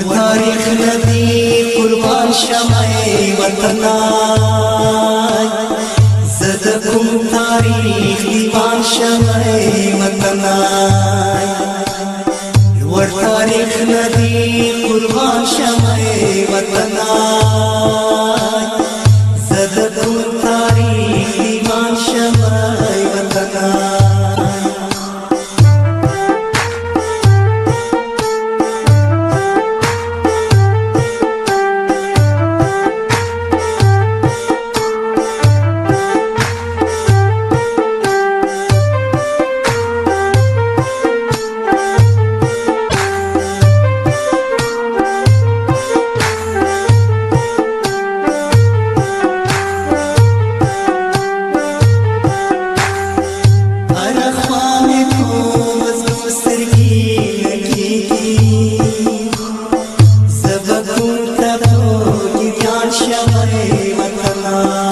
تاریخ ندی قربان شمعی وطنای زد کم تاریخ دیوان شمعی وطنای ور تاریخ ندی قربان شمعی وطنای زد کم تاریخ دیوان شمعی وطنای شمعی وطنای